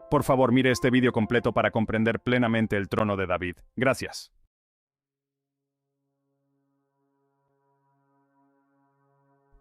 Por favor, mire este vídeo completo para comprender plenamente el trono de David. Gracias.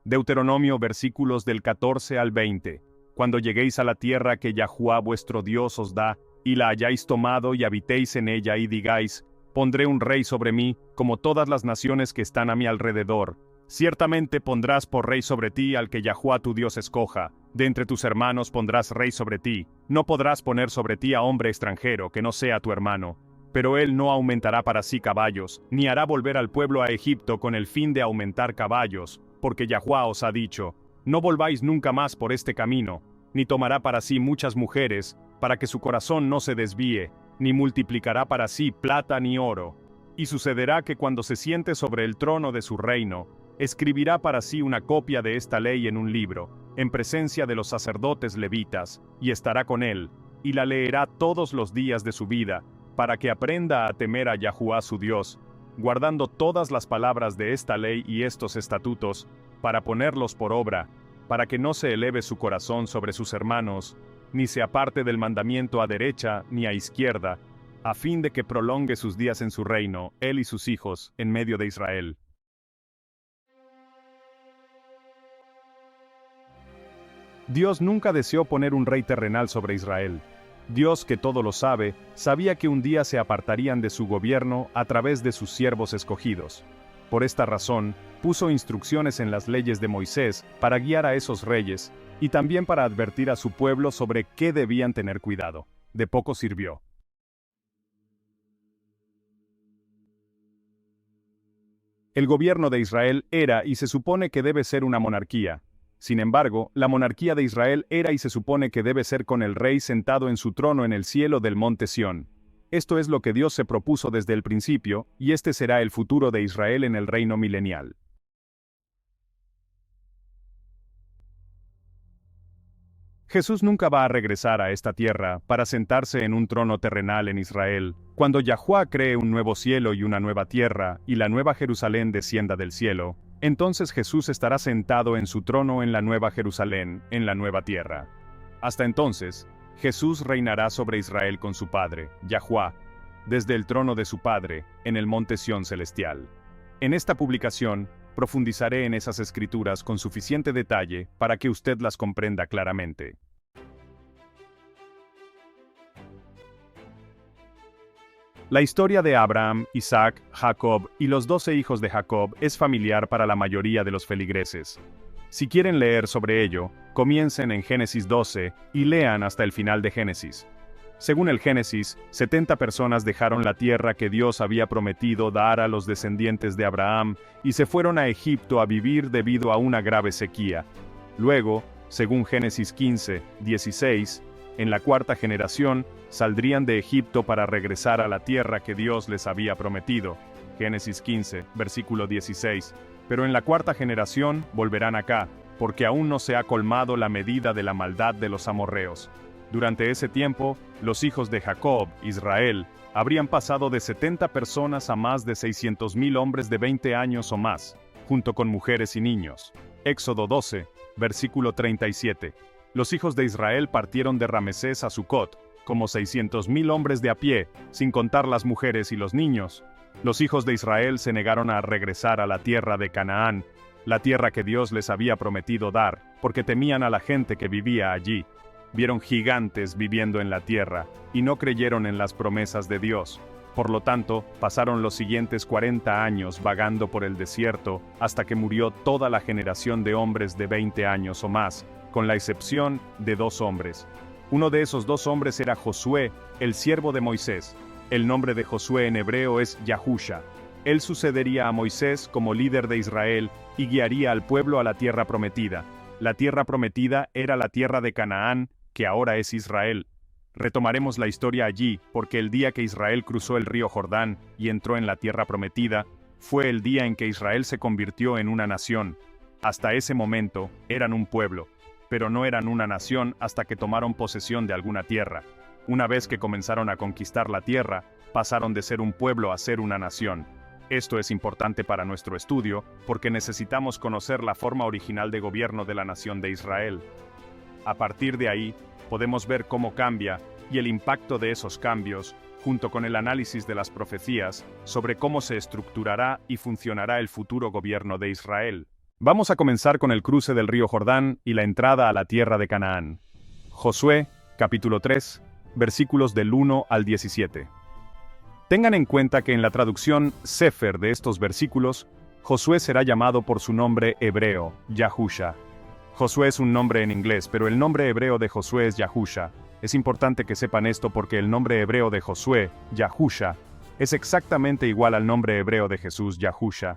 Deuteronomio versículos del 14 al 20. Cuando lleguéis a la tierra que Yahuwá vuestro Dios os da, y la hayáis tomado y habitéis en ella y digáis, pondré un rey sobre mí, como todas las naciones que están a mi alrededor. Ciertamente pondrás por rey sobre ti al que Yahuwá tu Dios escoja. De entre tus hermanos pondrás rey sobre ti. No podrás poner sobre ti a hombre extranjero que no sea tu hermano. Pero él no aumentará para sí caballos, ni hará volver al pueblo a Egipto con el fin de aumentar caballos, porque Yahuwá os ha dicho, no volváis nunca más por este camino, ni tomará para sí muchas mujeres, para que su corazón no se desvíe, ni multiplicará para sí plata ni oro. Y sucederá que cuando se siente sobre el trono de su reino, escribirá para sí una copia de esta ley en un libro, en presencia de los sacerdotes levitas, y estará con él, y la leerá todos los días de su vida, para que aprenda a temer a Yahuwá su Dios, guardando todas las palabras de esta ley y estos estatutos, para ponerlos por obra, para que no se eleve su corazón sobre sus hermanos, ni se aparte del mandamiento a derecha ni a izquierda, a fin de que prolongue sus días en su reino, él y sus hijos, en medio de Israel. Dios nunca deseó poner un rey terrenal sobre Israel. Dios, que todo lo sabe, sabía que un día se apartarían de su gobierno a través de sus siervos escogidos. Por esta razón, puso instrucciones en las leyes de Moisés para guiar a esos reyes, y también para advertir a su pueblo sobre qué debían tener cuidado. De poco sirvió. El gobierno de Israel era y se supone que debe ser una monarquía. Sin embargo, la monarquía de Israel era y se supone que debe ser con el rey sentado en su trono en el cielo del monte Sión. Esto es lo que Dios se propuso desde el principio, y este será el futuro de Israel en el reino milenial. Jesús nunca va a regresar a esta tierra para sentarse en un trono terrenal en Israel, cuando Yahuwá cree un nuevo cielo y una nueva tierra, y la nueva Jerusalén descienda del cielo. Entonces Jesús estará sentado en su trono en la nueva Jerusalén, en la nueva tierra. Hasta entonces, Jesús reinará sobre Israel con su Padre, Yahuwá, desde el trono de su Padre, en el monte Sión celestial. En esta publicación, profundizaré en esas escrituras con suficiente detalle para que usted las comprenda claramente. La historia de Abraham, Isaac, Jacob y los 12 hijos de Jacob es familiar para la mayoría de los feligreses. Si quieren leer sobre ello, comiencen en Génesis 12 y lean hasta el final de Génesis. Según el Génesis, 70 personas dejaron la tierra que Dios había prometido dar a los descendientes de Abraham y se fueron a Egipto a vivir debido a una grave sequía. Luego, según Génesis 15, 16, en la cuarta generación, saldrían de Egipto para regresar a la tierra que Dios les había prometido. Génesis 15, versículo 16. Pero en la cuarta generación volverán acá, porque aún no se ha colmado la medida de la maldad de los amorreos. Durante ese tiempo, los hijos de Jacob, Israel, habrían pasado de 70 personas a más de 600,000 hombres de 20 años o más, junto con mujeres y niños. Éxodo 12, versículo 37. Los hijos de Israel partieron de Ramesés a Sucot, como 600,000 hombres de a pie, sin contar las mujeres y los niños. Los hijos de Israel se negaron a regresar a la tierra de Canaán, la tierra que Dios les había prometido dar, porque temían a la gente que vivía allí. Vieron gigantes viviendo en la tierra, y no creyeron en las promesas de Dios. Por lo tanto, pasaron los siguientes 40 años vagando por el desierto, hasta que murió toda la generación de hombres de 20 años o más, con la excepción de 2 hombres. Uno de esos 2 hombres era Josué, el siervo de Moisés. El nombre de Josué en hebreo es Yahusha. Él sucedería a Moisés como líder de Israel y guiaría al pueblo a la tierra prometida. La tierra prometida era la tierra de Canaán, que ahora es Israel. Retomaremos la historia allí, porque el día que Israel cruzó el río Jordán y entró en la tierra prometida, fue el día en que Israel se convirtió en una nación. Hasta ese momento, eran un pueblo, pero no eran una nación hasta que tomaron posesión de alguna tierra. Una vez que comenzaron a conquistar la tierra, pasaron de ser un pueblo a ser una nación. Esto es importante para nuestro estudio, porque necesitamos conocer la forma original de gobierno de la nación de Israel. A partir de ahí, podemos ver cómo cambia y el impacto de esos cambios, junto con el análisis de las profecías, sobre cómo se estructurará y funcionará el futuro gobierno de Israel. Vamos a comenzar con el cruce del río Jordán y la entrada a la tierra de Canaán. Josué, capítulo 3, versículos del 1 al 17. Tengan en cuenta que en la traducción Sefer de estos versículos, Josué será llamado por su nombre hebreo, Yahusha. Josué es un nombre en inglés, pero el nombre hebreo de Josué es Yahusha. Es importante que sepan esto porque el nombre hebreo de Josué, Yahusha, es exactamente igual al nombre hebreo de Jesús, Yahusha.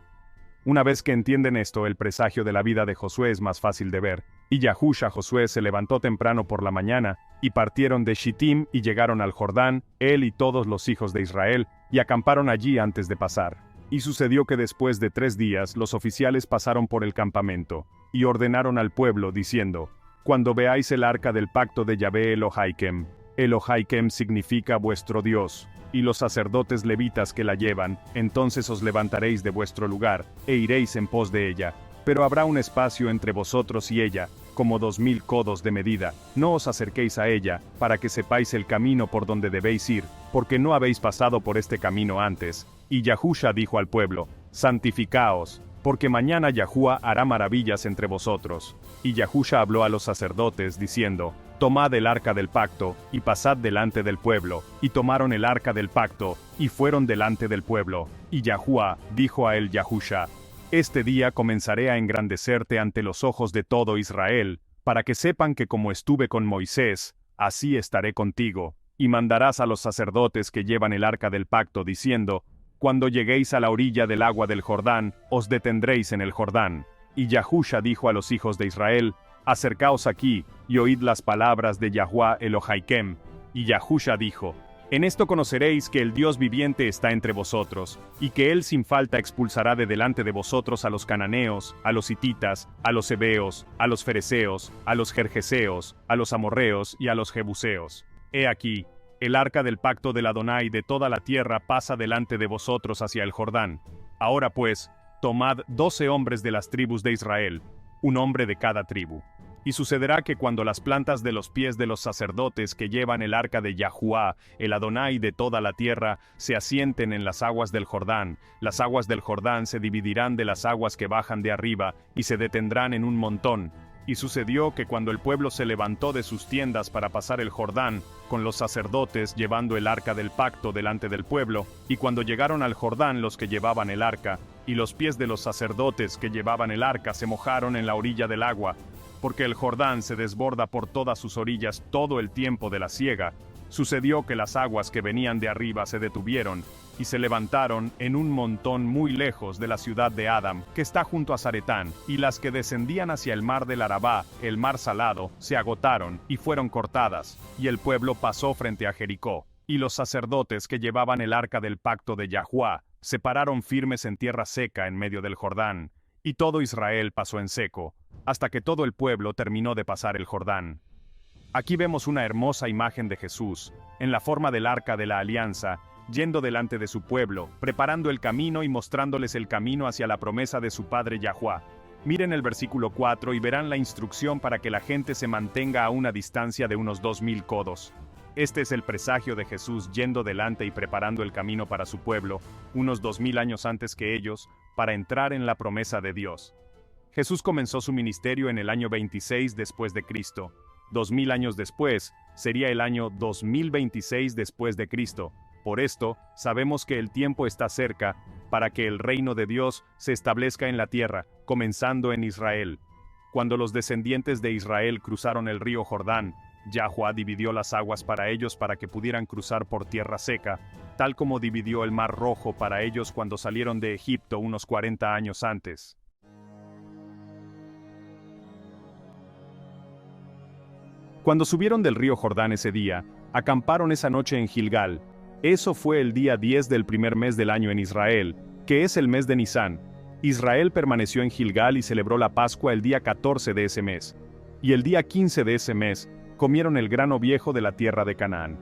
Una vez que entienden esto, el presagio de la vida de Josué es más fácil de ver. Y Yahusha, Josué, se levantó temprano por la mañana, y partieron de Shittim y llegaron al Jordán, él y todos los hijos de Israel, y acamparon allí antes de pasar. Y sucedió que después de 3 días los oficiales pasaron por el campamento, y ordenaron al pueblo, diciendo: Cuando veáis el arca del pacto de Yahvé Elohaikem, Elohaikem significa vuestro Dios, y los sacerdotes levitas que la llevan, entonces os levantaréis de vuestro lugar, e iréis en pos de ella. Pero habrá un espacio entre vosotros y ella, como 2000 codos de medida. No os acerquéis a ella, para que sepáis el camino por donde debéis ir, porque no habéis pasado por este camino antes. Y Yahusha dijo al pueblo: Santificaos, porque mañana Yahuá hará maravillas entre vosotros. Y Yahusha habló a los sacerdotes, diciendo: Tomad el arca del pacto, y pasad delante del pueblo. Y tomaron el arca del pacto, y fueron delante del pueblo. Y Yahuá dijo a él Yahusha: Este día comenzaré a engrandecerte ante los ojos de todo Israel, para que sepan que como estuve con Moisés, así estaré contigo. Y mandarás a los sacerdotes que llevan el arca del pacto, diciendo: Cuando lleguéis a la orilla del agua del Jordán, os detendréis en el Jordán. Y Yahusha dijo a los hijos de Israel: Acercaos aquí, y oíd las palabras de Yahuá Elohaikem. Y Yahusha dijo: En esto conoceréis que el Dios viviente está entre vosotros, y que él sin falta expulsará de delante de vosotros a los cananeos, a los hititas, a los heveos, a los fereceos, a los gergeseos, a los amorreos y a los jebuseos. He aquí, el arca del pacto del Adonai de toda la tierra pasa delante de vosotros hacia el Jordán. Ahora pues, tomad 12 hombres de las tribus de Israel, un hombre de cada tribu. Y sucederá que cuando las plantas de los pies de los sacerdotes que llevan el arca de Yahuá, el Adonai de toda la tierra, se asienten en las aguas del Jordán, las aguas del Jordán se dividirán de las aguas que bajan de arriba, y se detendrán en un montón. Y sucedió que cuando el pueblo se levantó de sus tiendas para pasar el Jordán, con los sacerdotes llevando el arca del pacto delante del pueblo, y cuando llegaron al Jordán los que llevaban el arca, y los pies de los sacerdotes que llevaban el arca se mojaron en la orilla del agua, porque el Jordán se desborda por todas sus orillas todo el tiempo de la siega, sucedió que las aguas que venían de arriba se detuvieron, y se levantaron en un montón muy lejos de la ciudad de Adam, que está junto a Zaretán, y las que descendían hacia el mar del Arabá, el mar salado, se agotaron, y fueron cortadas, y el pueblo pasó frente a Jericó. Y los sacerdotes que llevaban el arca del pacto de Yahuá, se pararon firmes en tierra seca en medio del Jordán, y todo Israel pasó en seco, hasta que todo el pueblo terminó de pasar el Jordán. Aquí vemos una hermosa imagen de Jesús, en la forma del arca de la alianza, yendo delante de su pueblo, preparando el camino y mostrándoles el camino hacia la promesa de su padre Yahuá. Miren el versículo 4 y verán la instrucción para que la gente se mantenga a una distancia de unos 2000 codos. Este es el presagio de Jesús yendo delante y preparando el camino para su pueblo, unos 2000 años antes que ellos, para entrar en la promesa de Dios. Jesús comenzó su ministerio en el año 26 después de Cristo. 2000 años después, sería el año 2026 después de Cristo. Por esto, sabemos que el tiempo está cerca, para que el reino de Dios se establezca en la tierra, comenzando en Israel. Cuando los descendientes de Israel cruzaron el río Jordán, Yahuá dividió las aguas para ellos para que pudieran cruzar por tierra seca, tal como dividió el Mar Rojo para ellos cuando salieron de Egipto unos 40 años antes. Cuando subieron del río Jordán ese día, acamparon esa noche en Gilgal. Eso fue el día 10 del primer mes del año en Israel, que es el mes de Nisán. Israel permaneció en Gilgal y celebró la Pascua el día 14 de ese mes. Y el día 15 de ese mes, comieron el grano viejo de la tierra de Canaán.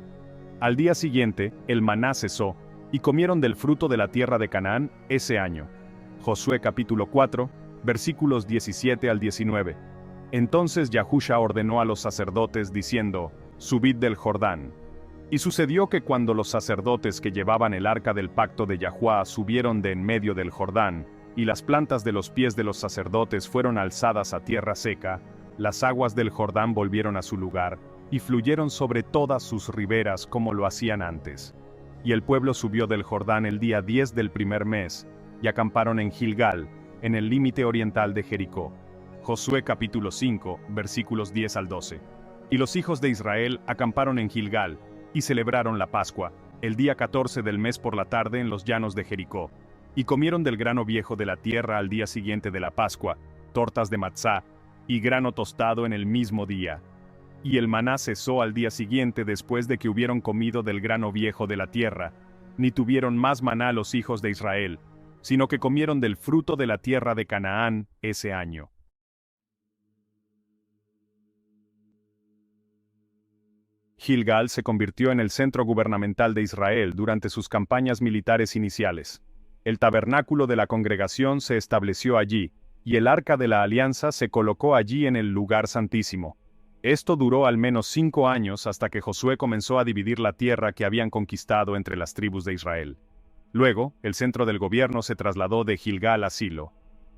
Al día siguiente, el maná cesó, y comieron del fruto de la tierra de Canaán ese año. Josué capítulo 4, versículos 17 al 19. Entonces Yahusha ordenó a los sacerdotes diciendo: Subid del Jordán. Y sucedió que cuando los sacerdotes que llevaban el arca del pacto de Yahuá subieron de en medio del Jordán, y las plantas de los pies de los sacerdotes fueron alzadas a tierra seca, las aguas del Jordán volvieron a su lugar, y fluyeron sobre todas sus riberas como lo hacían antes. Y el pueblo subió del Jordán el día 10 del primer mes, y acamparon en Gilgal, en el límite oriental de Jericó. Josué capítulo 5, versículos 10 al 12. Y los hijos de Israel acamparon en Gilgal, y celebraron la Pascua, el día 14 del mes por la tarde en los llanos de Jericó. Y comieron del grano viejo de la tierra al día siguiente de la Pascua, tortas de matzá, y grano tostado en el mismo día. Y el maná cesó al día siguiente después de que hubieron comido del grano viejo de la tierra, ni tuvieron más maná los hijos de Israel, sino que comieron del fruto de la tierra de Canaán ese año. Gilgal se convirtió en el centro gubernamental de Israel durante sus campañas militares iniciales. El tabernáculo de la congregación se estableció allí, y el arca de la alianza se colocó allí en el lugar santísimo. Esto duró al menos 5 años hasta que Josué comenzó a dividir la tierra que habían conquistado entre las tribus de Israel. Luego, el centro del gobierno se trasladó de Gilgal a Silo.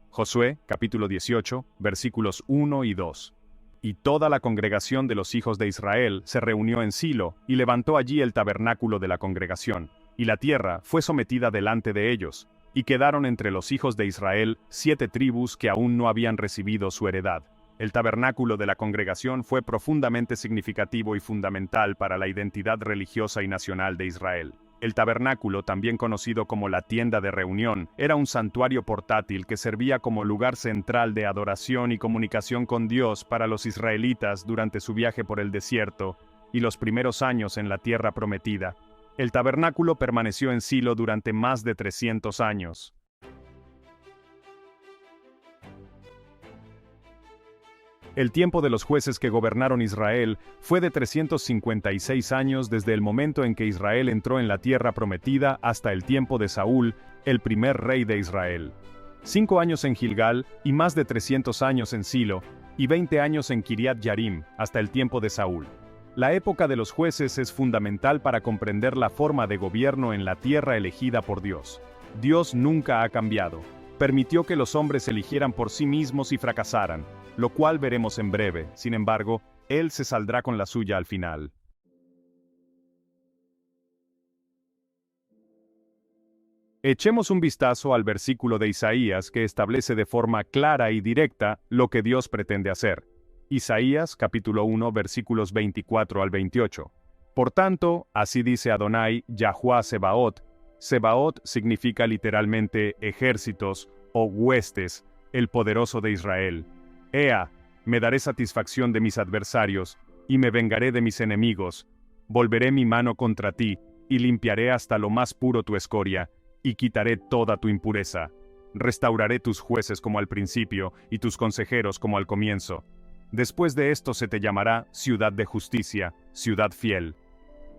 Josué, capítulo 18, versículos 1 y 2. Y toda la congregación de los hijos de Israel se reunió en Silo, y levantó allí el tabernáculo de la congregación, y la tierra fue sometida delante de ellos, y quedaron entre los hijos de Israel 7 tribus que aún no habían recibido su heredad. El tabernáculo de la congregación fue profundamente significativo y fundamental para la identidad religiosa y nacional de Israel. El tabernáculo, también conocido como la tienda de reunión, era un santuario portátil que servía como lugar central de adoración y comunicación con Dios para los israelitas durante su viaje por el desierto y los primeros años en la tierra prometida. El tabernáculo permaneció en Silo durante más de 300 años. El tiempo de los jueces que gobernaron Israel fue de 356 años desde el momento en que Israel entró en la tierra prometida hasta el tiempo de Saúl, el primer rey de Israel. 5 años en Gilgal y más de 300 años en Silo, y 20 años en Kiriat Yarim hasta el tiempo de Saúl. La época de los jueces es fundamental para comprender la forma de gobierno en la tierra elegida por Dios. Dios nunca ha cambiado. Permitió que los hombres eligieran por sí mismos y fracasaran, lo cual veremos en breve. Sin embargo, Él se saldrá con la suya al final. Echemos un vistazo al versículo de Isaías que establece de forma clara y directa lo que Dios pretende hacer. Isaías capítulo 1 versículos 24 al 28. Por tanto, así dice Adonai, Yahuá Sebaot. Sebaot significa literalmente ejércitos o huestes, el poderoso de Israel. Ea, me daré satisfacción de mis adversarios, y me vengaré de mis enemigos. Volveré mi mano contra ti, y limpiaré hasta lo más puro tu escoria, y quitaré toda tu impureza. Restauraré tus jueces como al principio, y tus consejeros como al comienzo. Después de esto se te llamará ciudad de justicia, ciudad fiel.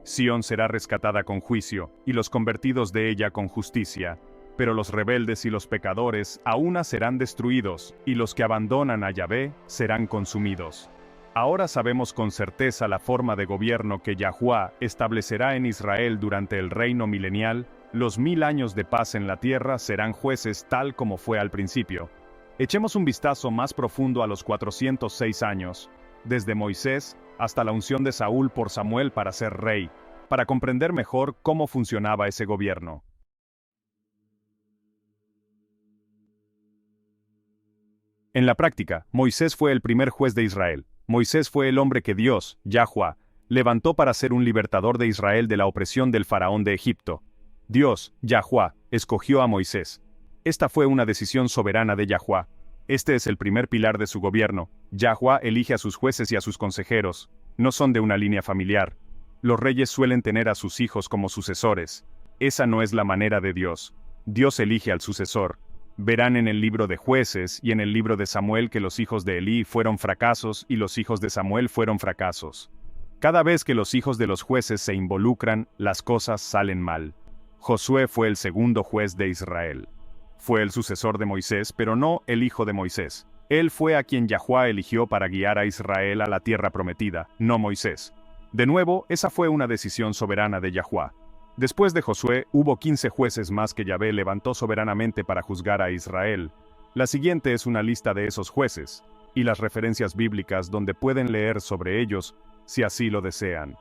Sión será rescatada con juicio, y los convertidos de ella con justicia. Pero los rebeldes y los pecadores aún serán destruidos, y los que abandonan a Yahvé serán consumidos. Ahora sabemos con certeza la forma de gobierno que Yahuá establecerá en Israel durante el reino milenial. Los 1000 años de paz en la tierra serán jueces tal como fue al principio. Echemos un vistazo más profundo a los 406 años, desde Moisés hasta la unción de Saúl por Samuel para ser rey, para comprender mejor cómo funcionaba ese gobierno. En la práctica, Moisés fue el primer juez de Israel. Moisés fue el hombre que Dios, Yahuá, levantó para ser un libertador de Israel de la opresión del faraón de Egipto. Dios, Yahuá, escogió a Moisés. Esta fue una decisión soberana de Yahuá. Este es el primer pilar de su gobierno. Yahuá elige a sus jueces y a sus consejeros. No son de una línea familiar. Los reyes suelen tener a sus hijos como sucesores. Esa no es la manera de Dios. Dios elige al sucesor. Verán en el libro de Jueces y en el libro de Samuel que los hijos de Elí fueron fracasos y los hijos de Samuel fueron fracasos. Cada vez que los hijos de los jueces se involucran, las cosas salen mal. Josué fue el segundo juez de Israel. Fue el sucesor de Moisés, pero no el hijo de Moisés. Él fue a quien Yahuá eligió para guiar a Israel a la tierra prometida, no Moisés. De nuevo, esa fue una decisión soberana de Yahuá. Después de Josué, hubo 15 jueces más que Yahvé levantó soberanamente para juzgar a Israel. La siguiente es una lista de esos jueces, y las referencias bíblicas donde pueden leer sobre ellos, si así lo desean.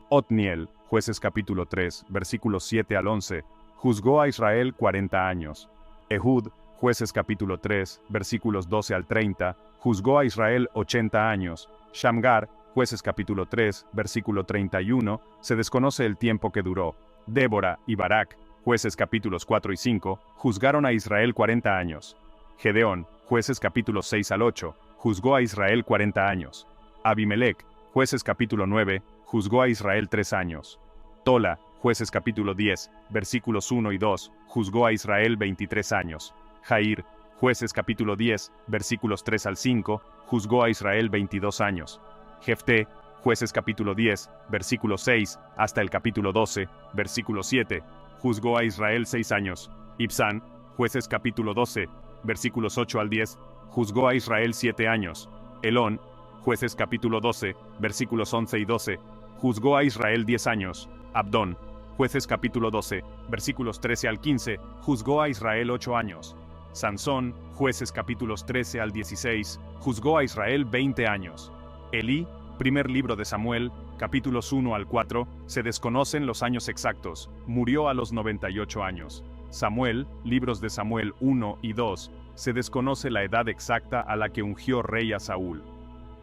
Otniel, Jueces capítulo 3, versículos 7 al 11, juzgó a Israel 40 años. Ehud, Jueces capítulo 3, versículos 12 al 30, juzgó a Israel 80 años. Shamgar, Jueces capítulo 3, versículo 31, se desconoce el tiempo que duró. Débora y Barak, Jueces capítulos 4 y 5, juzgaron a Israel 40 años. Gedeón, Jueces capítulos 6 al 8, juzgó a Israel 40 años. Abimelech, Jueces capítulo 9, juzgó a Israel 3 años. Tola, Jueces capítulo 10, versículos 1 y 2, juzgó a Israel 23 años. Jair, Jueces capítulo 10, versículos 3 al 5, juzgó a Israel 22 años. Jefté, Jueces capítulo 10, versículo 6, hasta el capítulo 12, versículo 7, juzgó a Israel 6 años. Ibsán, Jueces capítulo 12, versículos 8 al 10, juzgó a Israel 7 años. Elón, Jueces capítulo 12, versículos 11 y 12, juzgó a Israel 10 años. Abdón, Jueces capítulo 12, versículos 13 al 15, juzgó a Israel 8 años. Sansón, Jueces capítulos 13 al 16, juzgó a Israel 20 años. Elí, primer libro de Samuel, capítulos 1 al 4, se desconocen los años exactos, murió a los 98 años. Samuel, libros de Samuel 1 y 2, se desconoce la edad exacta a la que ungió rey a Saúl.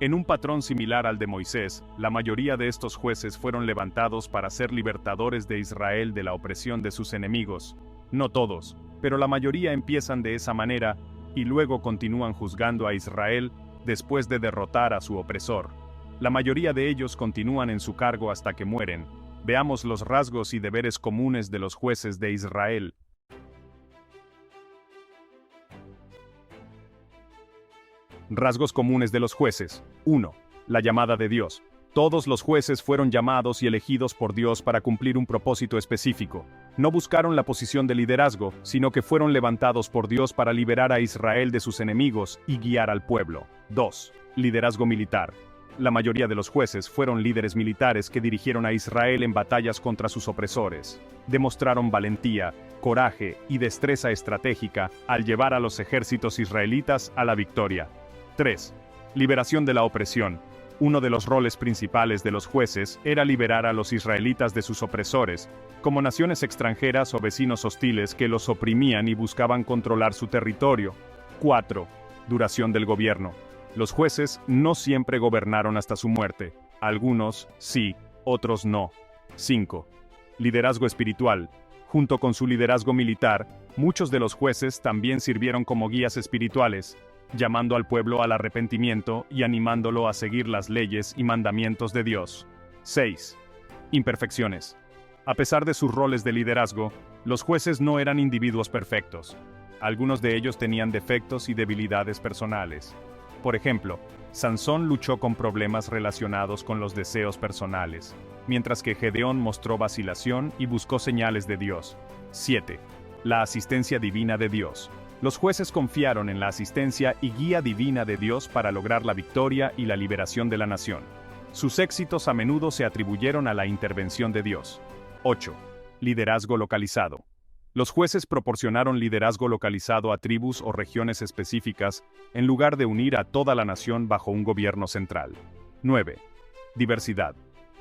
En un patrón similar al de Moisés, la mayoría de estos jueces fueron levantados para ser libertadores de Israel de la opresión de sus enemigos. No todos, pero la mayoría empiezan de esa manera, y luego continúan juzgando a Israel después de derrotar a su opresor. La mayoría de ellos continúan en su cargo hasta que mueren. Veamos los rasgos y deberes comunes de los jueces de Israel. Rasgos comunes de los jueces. 1. La llamada de Dios. Todos los jueces fueron llamados y elegidos por Dios para cumplir un propósito específico. No buscaron la posición de liderazgo, sino que fueron levantados por Dios para liberar a Israel de sus enemigos y guiar al pueblo. 2. Liderazgo militar. La mayoría de los jueces fueron líderes militares que dirigieron a Israel en batallas contra sus opresores. Demostraron valentía, coraje y destreza estratégica al llevar a los ejércitos israelitas a la victoria. 3. Liberación de la opresión. Uno de los roles principales de los jueces era liberar a los israelitas de sus opresores, como naciones extranjeras o vecinos hostiles que los oprimían y buscaban controlar su territorio. 4. Duración del gobierno. Los jueces no siempre gobernaron hasta su muerte. Algunos sí, otros no. 5. Liderazgo espiritual. Junto con su liderazgo militar, muchos de los jueces también sirvieron como guías espirituales, llamando al pueblo al arrepentimiento y animándolo a seguir las leyes y mandamientos de Dios. 6. Imperfecciones. A pesar de sus roles de liderazgo, los jueces no eran individuos perfectos. Algunos de ellos tenían defectos y debilidades personales. Por ejemplo, Sansón luchó con problemas relacionados con los deseos personales, mientras que Gedeón mostró vacilación y buscó señales de Dios. 7. La asistencia divina de Dios. Los jueces confiaron en la asistencia y guía divina de Dios para lograr la victoria y la liberación de la nación. Sus éxitos a menudo se atribuyeron a la intervención de Dios. 8. Liderazgo localizado. Los jueces proporcionaron liderazgo localizado a tribus o regiones específicas, en lugar de unir a toda la nación bajo un gobierno central. 9. Diversidad.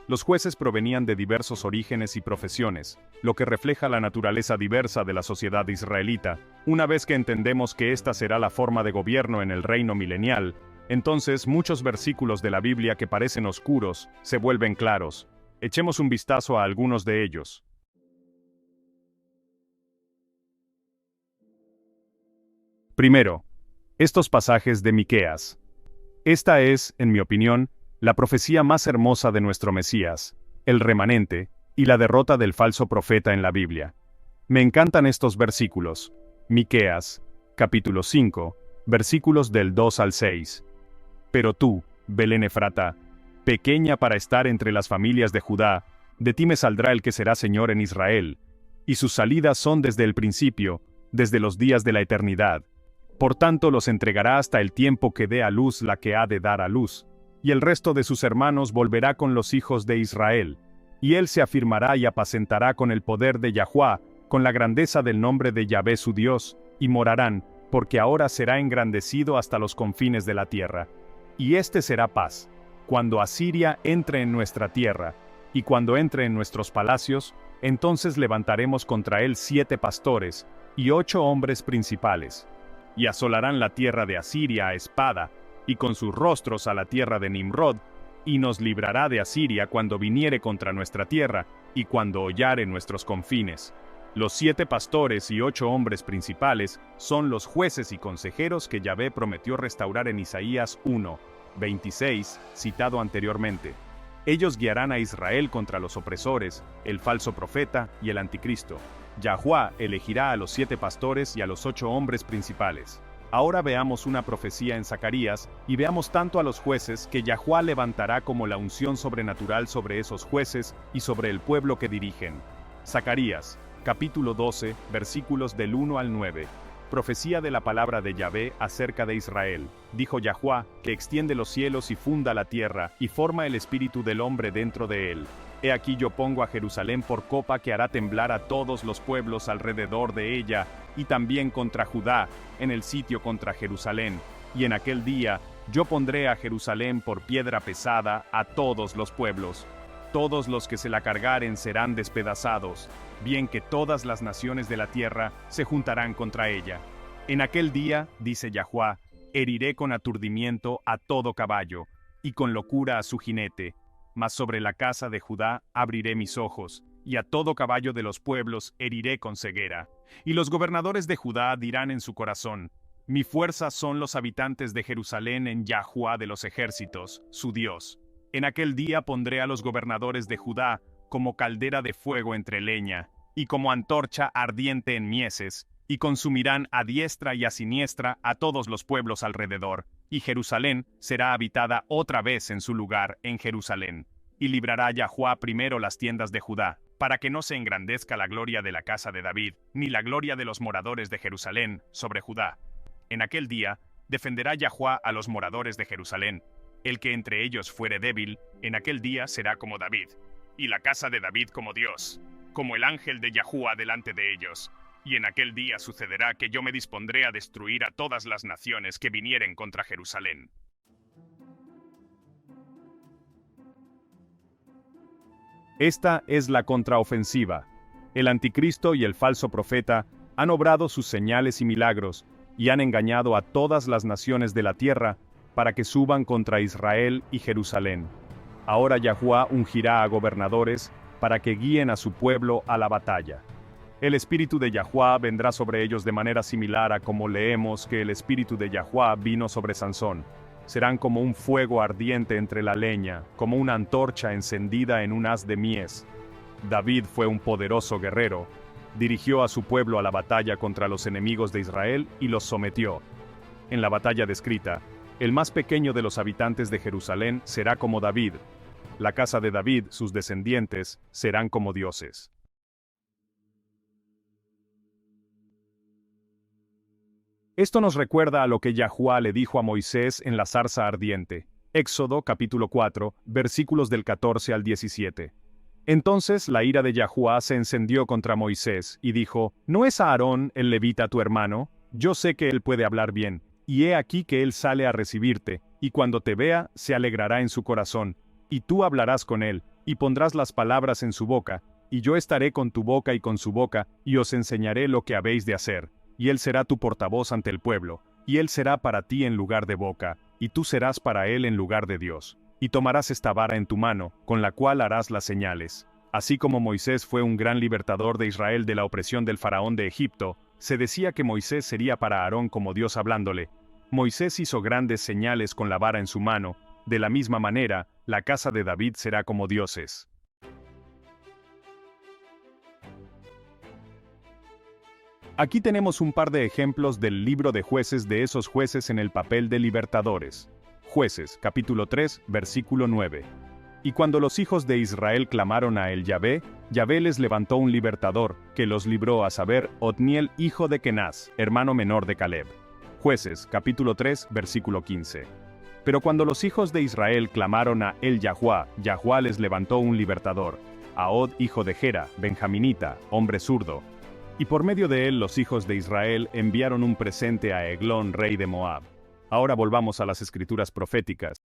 Los jueces provenían de diversos orígenes y profesiones, lo que refleja la naturaleza diversa de la sociedad israelita. Una vez que entendemos que esta será la forma de gobierno en el reino milenial, entonces muchos versículos de la Biblia que parecen oscuros se vuelven claros. Echemos un vistazo a algunos de ellos. Primero, estos pasajes de Miqueas. Esta es, en mi opinión, la profecía más hermosa de nuestro Mesías, el remanente, y la derrota del falso profeta en la Biblia. Me encantan estos versículos. Miqueas, capítulo 5, versículos del 2 al 6. Pero tú, Belén Efrata, pequeña para estar entre las familias de Judá, de ti me saldrá el que será Señor en Israel, y sus salidas son desde el principio, desde los días de la eternidad. Por tanto los entregará hasta el tiempo que dé a luz la que ha de dar a luz. y el resto de sus hermanos volverá con los hijos de Israel. Y él se afirmará y apacentará con el poder de Yahuá, con la grandeza del nombre de Yahvé su Dios, y morarán, porque ahora será engrandecido hasta los confines de la tierra. Y este será paz, cuando Asiria entre en nuestra tierra, y cuando entre en nuestros palacios, entonces levantaremos contra él 7 pastores, y 8 hombres principales. Y asolarán la tierra de Asiria a espada, y con sus rostros a la tierra de Nimrod, y nos librará de Asiria cuando viniere contra nuestra tierra, y cuando hollare nuestros confines. Los 7 pastores y 8 hombres principales son los jueces y consejeros que Yahvé prometió restaurar en Isaías 1:26, citado anteriormente. Ellos guiarán a Israel contra los opresores, el falso profeta y el anticristo. Yahuá elegirá a los 7 pastores y a los 8 hombres principales. Ahora veamos una profecía en Zacarías, y veamos tanto a los jueces que Yahuá levantará como la unción sobrenatural sobre esos jueces y sobre el pueblo que dirigen. Zacarías, capítulo 12, versículos del 1 al 9. Profecía de la palabra de Yahvé acerca de Israel. Dijo Yahuá, que extiende los cielos y funda la tierra, y forma el espíritu del hombre dentro de él. He aquí yo pongo a Jerusalén por copa que hará temblar a todos los pueblos alrededor de ella, y también contra Judá, en el sitio contra Jerusalén. Y en aquel día, yo pondré a Jerusalén por piedra pesada a todos los pueblos. Todos los que se la cargaren serán despedazados, bien que todas las naciones de la tierra se juntarán contra ella. En aquel día, dice Yahuá, heriré con aturdimiento a todo caballo, y con locura a su jinete. Mas sobre la casa de Judá abriré mis ojos, y a todo caballo de los pueblos heriré con ceguera. Y los gobernadores de Judá dirán en su corazón, mi fuerza son los habitantes de Jerusalén en Yahuá de los ejércitos, su Dios. En aquel día pondré a los gobernadores de Judá como caldera de fuego entre leña, y como antorcha ardiente en mieses, y consumirán a diestra y a siniestra a todos los pueblos alrededor, y Jerusalén será habitada otra vez en su lugar en Jerusalén. Y librará Yahuá primero las tiendas de Judá, para que no se engrandezca la gloria de la casa de David, ni la gloria de los moradores de Jerusalén sobre Judá. En aquel día, defenderá Yahuá a los moradores de Jerusalén. El que entre ellos fuere débil, en aquel día será como David, y la casa de David como Dios, como el ángel de Yahuá delante de ellos. Y en aquel día sucederá que yo me dispondré a destruir a todas las naciones que vinieren contra Jerusalén. Esta es la contraofensiva. El anticristo y el falso profeta han obrado sus señales y milagros, y han engañado a todas las naciones de la tierra, para que suban contra Israel y Jerusalén. Ahora Yahuá ungirá a gobernadores, para que guíen a su pueblo a la batalla. El espíritu de Yahuá vendrá sobre ellos de manera similar a como leemos que el espíritu de Yahuá vino sobre Sansón. Serán como un fuego ardiente entre la leña, como una antorcha encendida en un haz de mies. David fue un poderoso guerrero. Dirigió a su pueblo a la batalla contra los enemigos de Israel y los sometió. En la batalla descrita, el más pequeño de los habitantes de Jerusalén será como David. La casa de David, sus descendientes, serán como dioses. Esto nos recuerda a lo que Yahuá le dijo a Moisés en la zarza ardiente. Éxodo capítulo 4, versículos del 14 al 17. Entonces la ira de Yahuá se encendió contra Moisés, y dijo, ¿no es Aarón el levita tu hermano? Yo sé que él puede hablar bien, y he aquí que él sale a recibirte, y cuando te vea, se alegrará en su corazón, y tú hablarás con él, y pondrás las palabras en su boca, y yo estaré con tu boca y con su boca, y os enseñaré lo que habéis de hacer. Y él será tu portavoz ante el pueblo, y él será para ti en lugar de boca, y tú serás para él en lugar de Dios. Y tomarás esta vara en tu mano, con la cual harás las señales. Así como Moisés fue un gran libertador de Israel de la opresión del faraón de Egipto, se decía que Moisés sería para Aarón como Dios hablándole. Moisés hizo grandes señales con la vara en su mano, de la misma manera, la casa de David será como dioses. Aquí tenemos un par de ejemplos del libro de Jueces de esos jueces en el papel de libertadores. Jueces, capítulo 3, versículo 9. Y cuando los hijos de Israel clamaron a el Yahvé, Yahvé les levantó un libertador, que los libró, a saber, Otniel hijo de Kenaz, hermano menor de Caleb. Jueces, capítulo 3, versículo 15. Pero cuando los hijos de Israel clamaron a El Yahuá, Yahuá les levantó un libertador, a Od hijo de Gera, benjaminita, hombre zurdo. Y por medio de él los hijos de Israel enviaron un presente a Eglón, rey de Moab. Ahora volvamos a las escrituras proféticas.